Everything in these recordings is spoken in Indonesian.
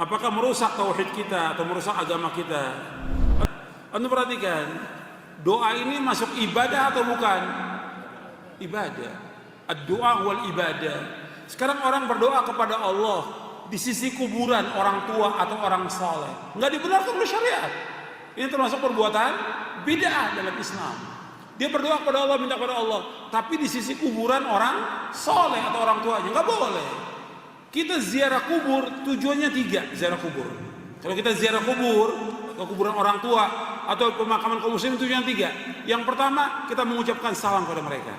apakah merusak tauhid kita atau merusak agama kita? Anda perhatikan, doa ini masuk ibadah atau bukan? Ibadah. Ad-doa wal ibadah. Sekarang orang berdoa kepada Allah di sisi kuburan orang tua atau orang saleh, nggak dibenarkan oleh syariat. Ini termasuk perbuatan bid'ah dalam Islam. Dia berdoa kepada Allah, minta kepada Allah, tapi di sisi kuburan orang saleh atau orang tuanya, nggak boleh. Kita ziarah kubur tujuannya 3, ziarah kubur. Kalau kita ziarah kubur, ke kuburan orang tua atau pemakaman kaum muslimin tujuannya 3. Yang pertama, kita mengucapkan salam kepada mereka.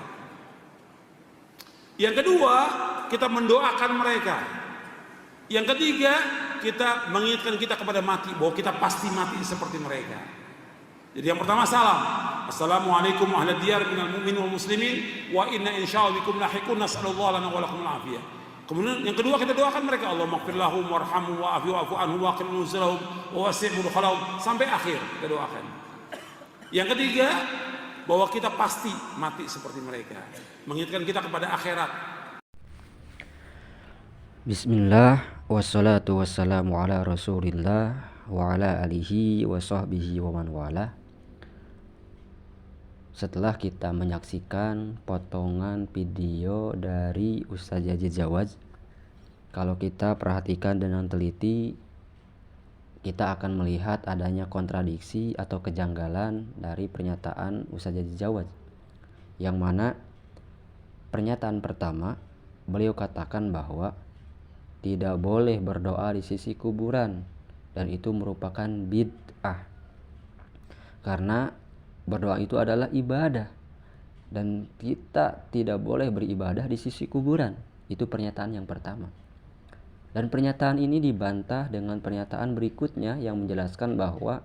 Yang kedua, kita mendoakan mereka. Yang ketiga, kita mengingatkan kita kepada mati, bahwa kita pasti mati seperti mereka. Jadi yang pertama salam. Assalamualaikum ahlad diyar minal mu'minin wal muslimin wa inna insyaallah bikum lahiqun nas'alullah lana wa lakumul afiyah. Kemudian yang kedua kita doakan mereka, Allah maghfir lahum warhamhum wa'fu anhum wa aqim nuzulahum wa wasi' mudkhalahum, sampai akhir kita doakan. Yang ketiga, bahwa kita pasti mati seperti mereka, mengingatkan kita kepada akhirat. Bismillah wassalatu wassalamu ala rasulillah wa ala alihi wa sahbihi wa man wala. Setelah kita menyaksikan potongan video dari Ustaz Yazid Jawad, kalau kita perhatikan dengan teliti, kita akan melihat adanya kontradiksi atau kejanggalan dari pernyataan Ustaz Yazid Jawad, yang mana pernyataan pertama beliau katakan bahwa tidak boleh berdoa di sisi kuburan, dan itu merupakan bid'ah karena berdoa itu adalah ibadah dan kita tidak boleh beribadah di sisi kuburan. Itu pernyataan yang pertama. Dan pernyataan ini dibantah dengan pernyataan berikutnya yang menjelaskan bahwa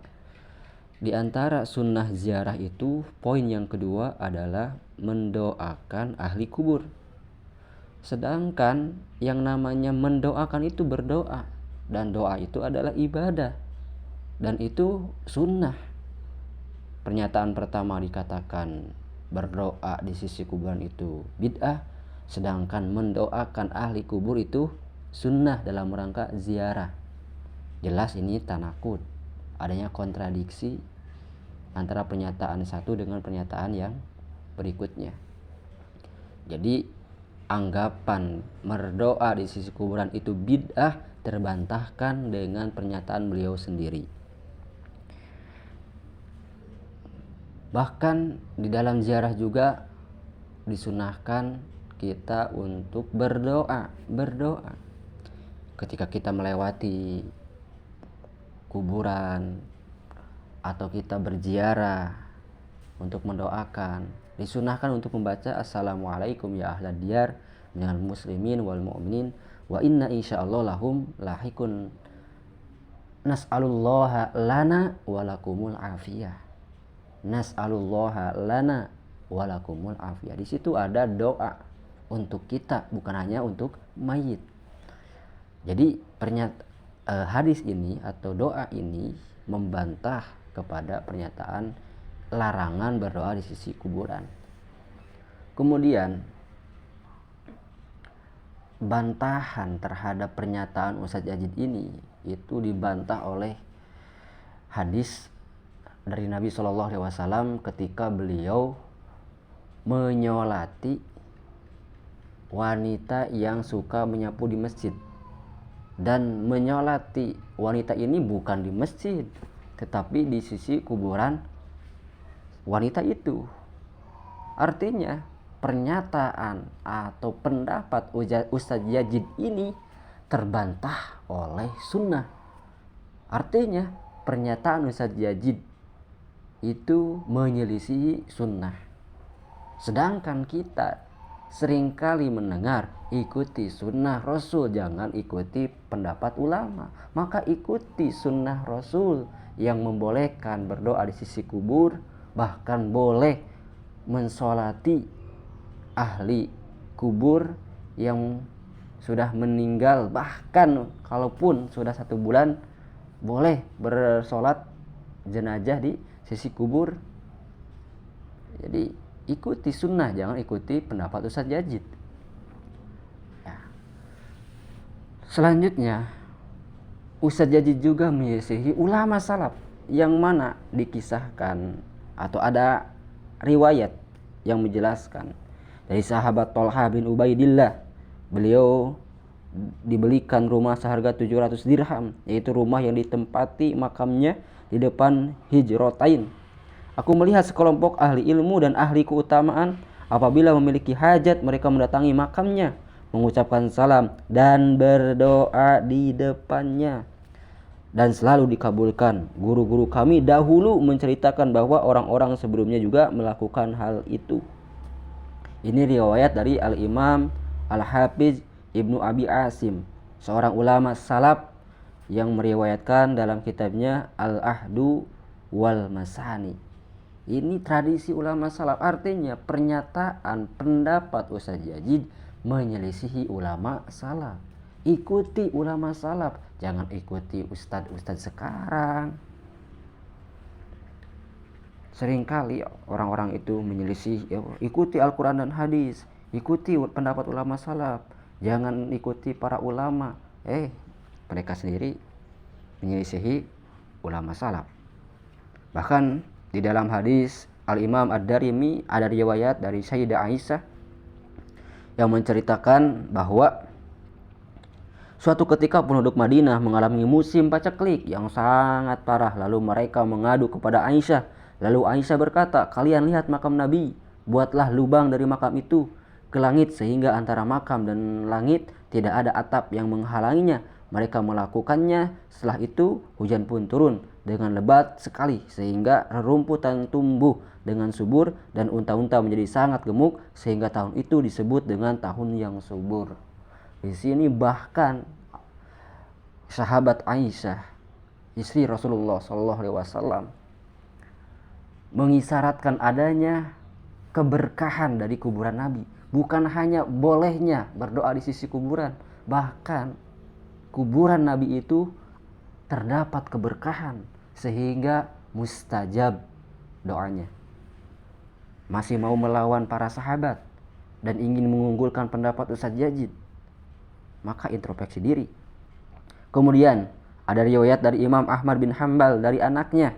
di antara sunnah ziarah itu, poin yang kedua adalah mendoakan ahli kubur. Sedangkan yang namanya mendoakan itu berdoa, dan doa itu adalah ibadah, dan itu sunnah. Pernyataan pertama dikatakan berdoa di sisi kuburan itu bid'ah, sedangkan mendoakan ahli kubur itu sunnah dalam rangka ziarah. Jelas ini tanakut, adanya kontradiksi antara pernyataan satu dengan pernyataan yang berikutnya. Jadi anggapan berdoa di sisi kuburan itu bid'ah terbantahkan dengan pernyataan beliau sendiri. Bahkan di dalam ziarah juga disunahkan kita untuk berdoa. Ketika kita melewati kuburan atau kita berziarah untuk mendoakan, disunahkan untuk membaca Assalamualaikum ya ahlad diyar minal muslimin wal mu'minin wa inna insyaallah lahum lahikun nas'alullaha lana walakumul afiyah. Nas'alullaha lana walakumul afiyah. Di situ ada doa untuk kita, bukan hanya untuk mayit. Jadi hadis ini atau doa ini membantah kepada pernyataan larangan berdoa di sisi kuburan. Kemudian bantahan terhadap pernyataan Ustaz Yazid ini itu dibantah oleh hadis dari Nabi SAW ketika beliau menyolati wanita yang suka menyapu di masjid, dan menyolati wanita ini bukan di masjid tetapi di sisi kuburan wanita itu. Artinya pernyataan atau pendapat Ustaz Yazid ini terbantah oleh sunnah. Artinya pernyataan Ustaz Yazid itu menyelisihi sunnah. Sedangkan kita seringkali mendengar ikuti sunnah Rasul, jangan ikuti pendapat ulama. Maka ikuti sunnah Rasul yang membolehkan berdoa di sisi kubur, bahkan boleh mensolati ahli kubur yang sudah meninggal, bahkan kalaupun sudah 1 bulan boleh bersolat jenazah di sisi kubur. Jadi ikuti sunnah, jangan ikuti pendapat Ustaz Yazid. Ya. Selanjutnya Ustadz Jadid juga menyelisihi ulama salaf, yang mana dikisahkan atau ada riwayat yang menjelaskan dari sahabat Thalhah bin Ubaidillah, beliau dibelikan rumah seharga 700 dirham, yaitu rumah yang ditempati makamnya di depan Hijratain. Aku melihat sekelompok ahli ilmu dan ahli keutamaan apabila memiliki hajat mereka mendatangi makamnya, mengucapkan salam dan berdoa di depannya, dan selalu dikabulkan. Guru-guru kami dahulu menceritakan bahwa orang-orang sebelumnya juga melakukan hal itu. Ini riwayat dari Al-Imam Al-Hafiz Ibnu Abi Asim, seorang ulama salaf yang meriwayatkan dalam kitabnya Al-Ahdu wal Masani. Ini tradisi ulama salaf, artinya pernyataan pendapat Ustadz Jadid menyelisihi ulama salaf. Ikuti ulama salaf, jangan ikuti ustadz sekarang. Seringkali orang-orang itu menyelisih, ikuti Al-Quran dan hadis, ikuti pendapat ulama salaf, jangan ikuti para ulama. Mereka sendiri menyelisihi ulama salaf. Bahkan di dalam hadis Al-Imam Ad-Darimi ada riwayat dari Sayyidah Aisyah yang menceritakan bahwa suatu ketika penduduk Madinah mengalami musim paceklik yang sangat parah. Lalu mereka mengadu kepada Aisyah. Lalu Aisyah berkata, kalian lihat makam Nabi, buatlah lubang dari makam itu ke langit sehingga antara makam dan langit tidak ada atap yang menghalanginya. Mereka melakukannya. Setelah itu hujan pun turun dengan lebat sekali sehingga rerumputan tumbuh dengan subur dan unta-unta menjadi sangat gemuk sehingga tahun itu disebut dengan tahun yang subur. Di sini bahkan sahabat Aisyah, istri Rasulullah SAW, mengisyaratkan adanya keberkahan dari kuburan Nabi. Bukan hanya bolehnya berdoa di sisi kuburan, bahkan kuburan Nabi itu terdapat keberkahan sehingga mustajab doanya. Masih mau melawan para sahabat dan ingin mengunggulkan pendapat Ustadz Jadid, maka introspeksi diri. Kemudian ada riwayat dari Imam Ahmad bin Hanbal dari anaknya.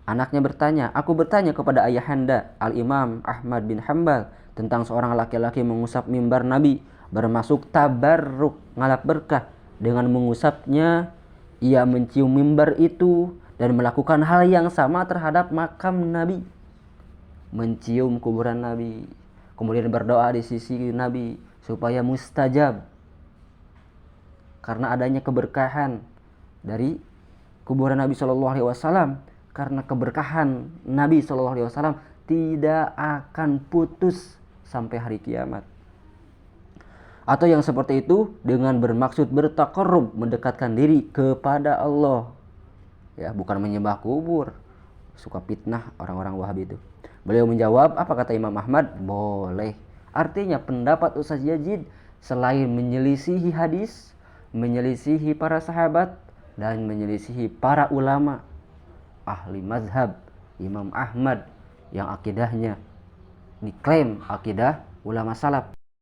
Anaknya bertanya, aku bertanya kepada ayahanda Al-Imam Ahmad bin Hanbal tentang seorang laki-laki mengusap mimbar Nabi, bermasuk tabarruk, ngalap berkah. Dengan mengusapnya, ia mencium mimbar itu dan melakukan hal yang sama terhadap makam Nabi. Mencium kuburan Nabi, kemudian berdoa di sisi Nabi supaya mustajab karena adanya keberkahan dari kuburan Nabi SAW. Karena keberkahan Nabi SAW tidak akan putus sampai hari kiamat. Atau yang seperti itu dengan bermaksud bertaqarrub, mendekatkan diri kepada Allah. Ya, bukan menyembah kubur. Suka fitnah orang-orang Wahabi itu. Beliau menjawab, apa kata Imam Ahmad? Boleh. Artinya pendapat Ustadz Jadid selain menyelisihi hadis, menyelisihi para sahabat, dan menyelisihi para ulama ahli mazhab Imam Ahmad yang akidahnya diklaim akidah ulama salaf.